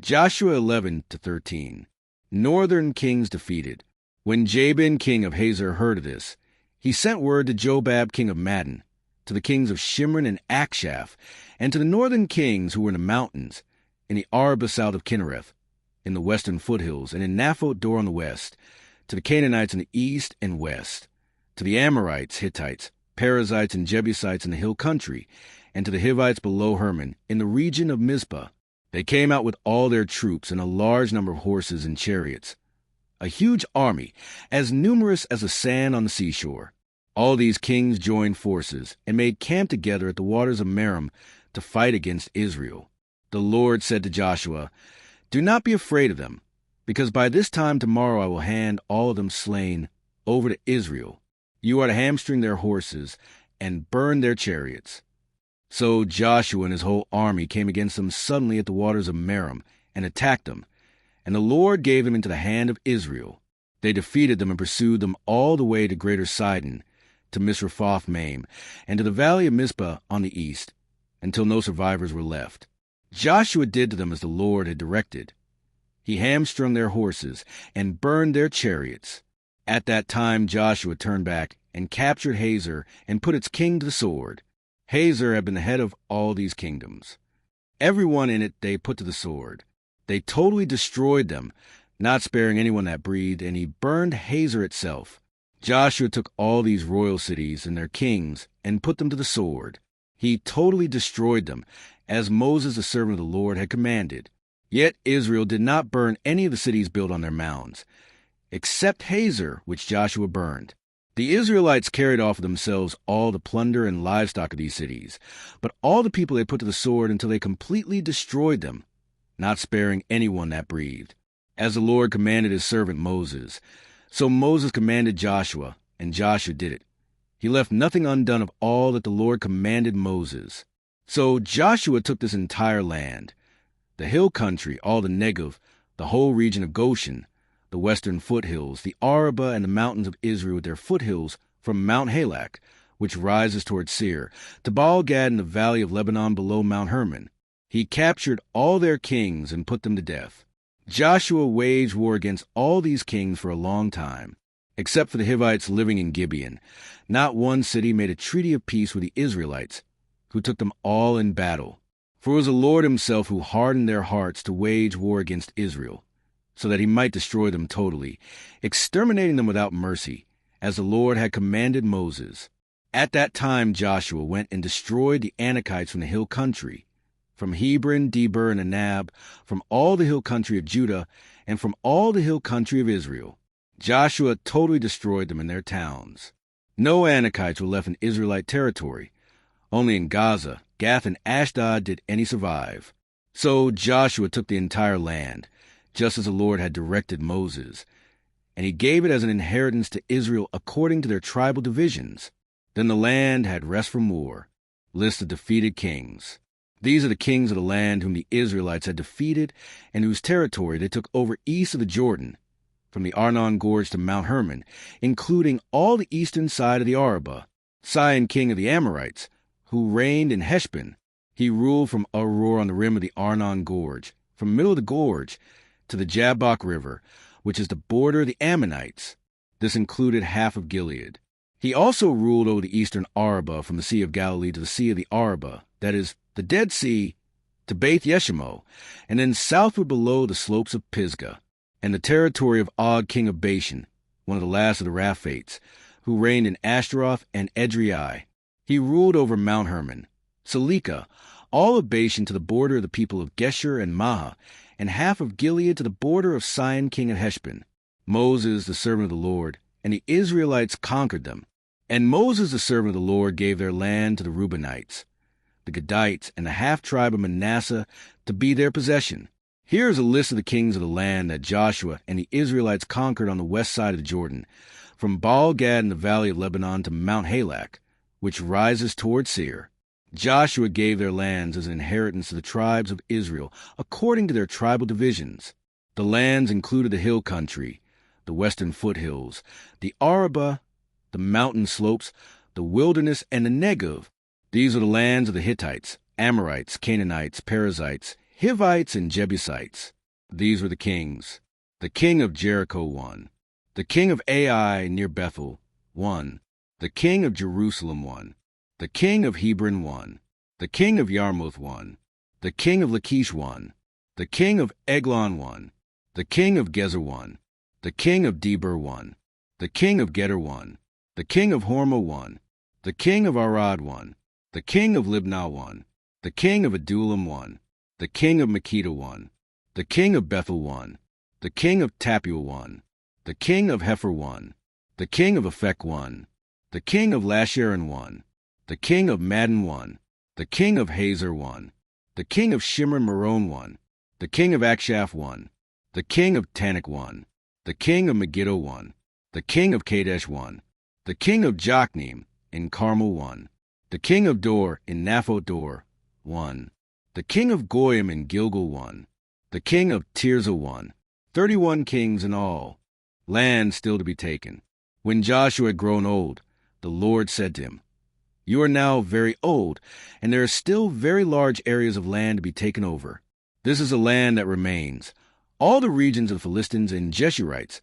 Joshua 11-13. Northern kings defeated. When Jabin, king of Hazor, heard of this, he sent word to Jobab, king of Madon, to the kings of Shimron and Akshaph, and to the northern kings who were in the mountains, in the Arabah south of Kinnereth, in the western foothills, and in Naphoth Dor on the west, to the Canaanites in the east and west, to the Amorites, Hittites, Perizzites, and Jebusites in the hill country, and to the Hivites below Hermon, in the region of Mizpah. They came out with all their troops and a large number of horses and chariots, a huge army, as numerous as the sand on the seashore. All these kings joined forces and made camp together at the waters of Merom to fight against Israel. The Lord said to Joshua, "Do not be afraid of them, because by this time tomorrow I will hand all of them slain over to Israel. You are to hamstring their horses and burn their chariots." So Joshua and his whole army came against them suddenly at the waters of Merom and attacked them, and the Lord gave them into the hand of Israel. They defeated them and pursued them all the way to Greater Sidon, to Misrephoth-Maim, and to the valley of Mizpah on the east, until no survivors were left. Joshua did to them as the Lord had directed. He hamstrung their horses and burned their chariots. At that time Joshua turned back and captured Hazor and put its king to the sword. Hazor had been the head of all these kingdoms. Everyone in it they put to the sword. They totally destroyed them, not sparing anyone that breathed, and he burned Hazor itself. Joshua took all these royal cities and their kings and put them to the sword. He totally destroyed them, as Moses the servant of the Lord had commanded. Yet Israel did not burn any of the cities built on their mounds, except Hazor, which Joshua burned. The Israelites carried off for themselves all the plunder and livestock of these cities, but all the people they put to the sword until they completely destroyed them, not sparing anyone that breathed, as the Lord commanded his servant Moses. So Moses commanded Joshua, and Joshua did it. He left nothing undone of all that the Lord commanded Moses. So Joshua took this entire land, the hill country, all the Negev, the whole region of Goshen, the western foothills, the Arabah, and the mountains of Israel with their foothills from Mount Halak, which rises toward Seir, to Baal-Gad in the valley of Lebanon below Mount Hermon. He captured all their kings and put them to death. Joshua waged war against all these kings for a long time, except for the Hivites living in Gibeon. Not one city made a treaty of peace with the Israelites, who took them all in battle. For it was the Lord himself who hardened their hearts to wage war against Israel, so that he might destroy them totally, exterminating them without mercy, as the Lord had commanded Moses. At that time Joshua went and destroyed the Anakites from the hill country, from Hebron, Debir, and Anab, from all the hill country of Judah, and from all the hill country of Israel. Joshua totally destroyed them in their towns. No Anakites were left in Israelite territory. Only in Gaza, Gath, and Ashdod did any survive. So Joshua took the entire land, just as the Lord had directed Moses, and he gave it as an inheritance to Israel according to their tribal divisions. Then the land had rest from war. List of defeated kings. These are the kings of the land whom the Israelites had defeated and whose territory they took over east of the Jordan, from the Arnon Gorge to Mount Hermon, including all the eastern side of the Arabah. Sihon, king of the Amorites, who reigned in Heshbon. He ruled from Aroer on the rim of the Arnon Gorge, from the middle of the gorge to the Jabbok River, which is the border of the Ammonites. This included half of Gilead. He also ruled over the eastern Arabah from the Sea of Galilee to the Sea of the Arabah, that is, the Dead Sea, to Beth Yeshimo, and then southward below the slopes of Pisgah, and the territory of Og, king of Bashan, one of the last of the Raphates, who reigned in Ashtaroth and Edrei. He ruled over Mount Hermon, Salekah, all of Bashan to the border of the people of Geshur and Maah, and half of Gilead to the border of Sihon, king of Heshbon. Moses, the servant of the Lord, and the Israelites conquered them. And Moses, the servant of the Lord, gave their land to the Reubenites, the Gadites, and the half-tribe of Manasseh to be their possession. Here is a list of the kings of the land that Joshua and the Israelites conquered on the west side of the Jordan, from Baal-Gad in the valley of Lebanon to Mount Halak, which rises toward Seir. Joshua gave their lands as an inheritance to the tribes of Israel, according to their tribal divisions. The lands included the hill country, the western foothills, the Arabah, the mountain slopes, the wilderness, and the Negev. These are the lands of the Hittites, Amorites, Canaanites, Perizzites, Hivites, and Jebusites. These were the kings. The king of Jericho, 1. The king of Ai near Bethel, 1. The king of Jerusalem, 1. The king of Hebron, 1. The king of Yarmouth, 1. The king of Lachish, 1. The king of Eglon, 1. The king of Gezer, 1. The king of Deber, 1. The king of Geder, 1. The king of Hormah, 1. The king of Arad, 1. The king of Libnah, 1. The king of Adullam, 1. The king of Makkedah, 1. The king of Bethel, 1. The king of Tappuah, 1. The king of Hepher, 1. The king of Aphek, 1. The king of Lasharon, 1. The king of Madden, 1. The king of Hazor, 1. The king of Shimron Meron, 1. The king of Akshaph, 1. The king of Tanakh, 1. The king of Megiddo, 1. The king of Kadesh, 1. The king of Jokneam in Carmel, 1. The king of Dor in Naphoth Dor, 1. The king of Goyim in Gilgal, 1. The king of Tirzah, 1. 31 kings in all, land still to be taken. When Joshua had grown old, the Lord said to him, "You are now very old, and there are still very large areas of land to be taken over. This is a land that remains, all the regions of the Philistines and Jeshurites,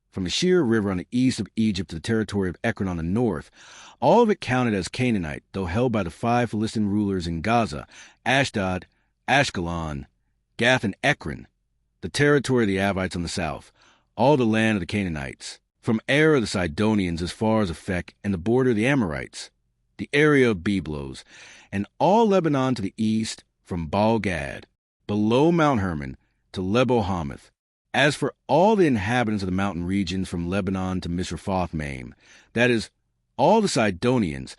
from the Shir River on the east of Egypt to the territory of Ekron on the north, all of it counted as Canaanite, though held by the 5 Philistine rulers in Gaza, Ashdod, Ashkelon, Gath, and Ekron, the territory of the Avites on the south, all the land of the Canaanites, from Ar of the Sidonians as far as Aphek and the border of the Amorites, the area of Byblos, and all Lebanon to the east, from Baal-Gad, below Mount Hermon, to Lebo-Hamath. As for all the inhabitants of the mountain regions from Lebanon to Misrephoth-Maim, that is, all the Sidonians,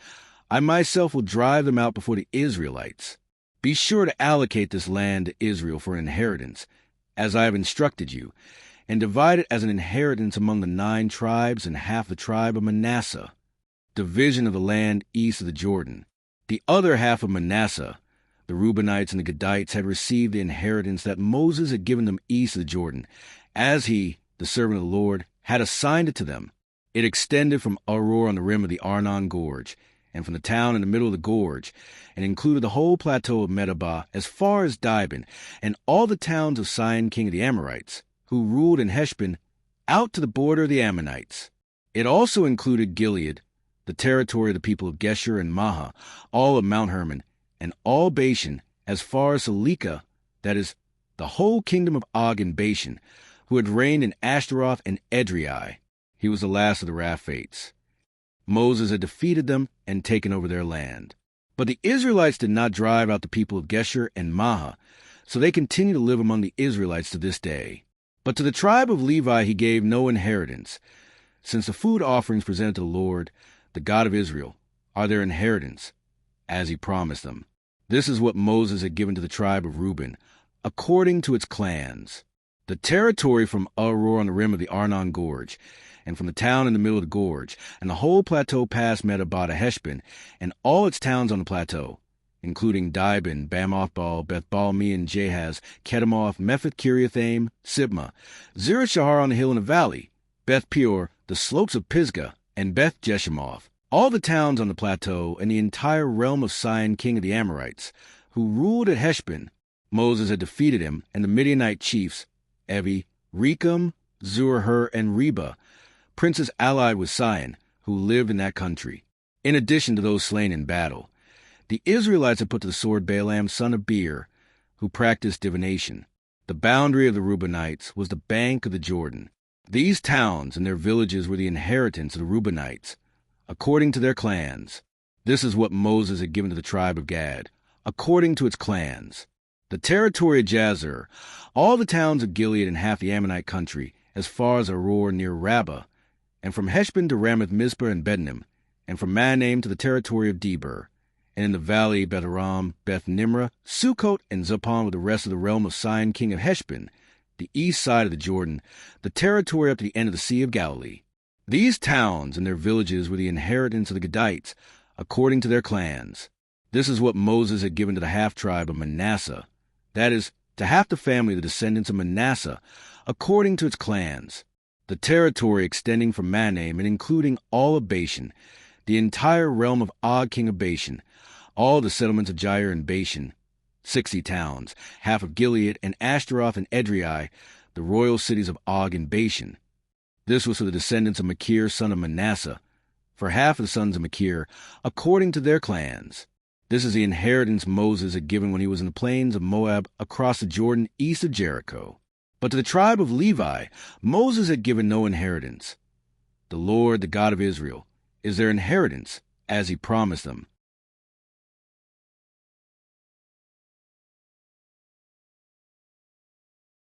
I myself will drive them out before the Israelites. Be sure to allocate this land to Israel for an inheritance, as I have instructed you, and divide it as an inheritance among the 9 tribes and half the tribe of Manasseh, division of the land east of the Jordan. The other half of Manasseh, the Reubenites and the Gadites, had received the inheritance that Moses had given them east of the Jordan, as he, the servant of the Lord, had assigned it to them. It extended from Aroer on the rim of the Arnon Gorge, and from the town in the middle of the gorge, and included the whole plateau of Medeba as far as Dibon, and all the towns of Sihon king of the Amorites, who ruled in Heshbon, out to the border of the Ammonites. It also included Gilead, the territory of the people of Geshur and Maha, all of Mount Hermon, and all Bashan, as far as Salekah, that is, the whole kingdom of Og in Bashan, who had reigned in Ashtaroth and Edrei. He was the last of the Raphates. Moses had defeated them and taken over their land. But the Israelites did not drive out the people of Geshur and Maha, so they continue to live among the Israelites to this day. But to the tribe of Levi he gave no inheritance, since the food offerings presented to the Lord, the God of Israel, are their inheritance, as he promised them. This is what Moses had given to the tribe of Reuben, according to its clans. The territory from Aroer on the rim of the Arnon Gorge, and from the town in the middle of the gorge, and the whole plateau past Medeba to Heshbon, and all its towns on the plateau, including Dibon, Bamoth-baal, Beth-baal-meon, Jahaz, Kedemoth, Mepheth-Kiriathaim, Sibmah, Zerah-Shahar on the hill in the valley, Beth-peor, the slopes of Pisgah, and Beth-Jeshimoth, all the towns on the plateau, and the entire realm of Sihon king of the Amorites, who ruled at Heshbon. Moses had defeated him, and the Midianite chiefs, Evi, Rechem, Zur-Hur, and Reba, princes allied with Sihon, who lived in that country. In addition to those slain in battle, the Israelites had put to the sword Balaam son of Beer, who practiced divination. The boundary of the Reubenites was the bank of the Jordan. These towns and their villages were the inheritance of the Reubenites, according to their clans. This is what Moses had given to the tribe of Gad, according to its clans. The territory of Jazer, all the towns of Gilead and half the Ammonite country, as far as Aroer near Rabbah, and from Heshbon to Ramath-Mizpah and Bedanim, and from Mahanaim to the territory of Deber, and in the valley Beth-aram, Beth-nimrah, Sukkot, and Zaphon with the rest of the realm of Sihon king of Heshbon, the east side of the Jordan, the territory up to the end of the Sea of Galilee. These towns and their villages were the inheritance of the Gadites, according to their clans. This is what Moses had given to the half-tribe of Manasseh, that is, to half the family of the descendants of Manasseh, according to its clans. The territory extending from Mahanaim and including all of Bashan, the entire realm of Og king of Bashan, all the settlements of Jair and Bashan, 60 towns, half of Gilead, and Ashtaroth and Edrei, the royal cities of Og and Bashan. This was for the descendants of Machir, son of Manasseh, for half of the sons of Machir, according to their clans. This is the inheritance Moses had given when he was in the plains of Moab across the Jordan east of Jericho. But to the tribe of Levi, Moses had given no inheritance. The Lord, the God of Israel, is their inheritance, as he promised them,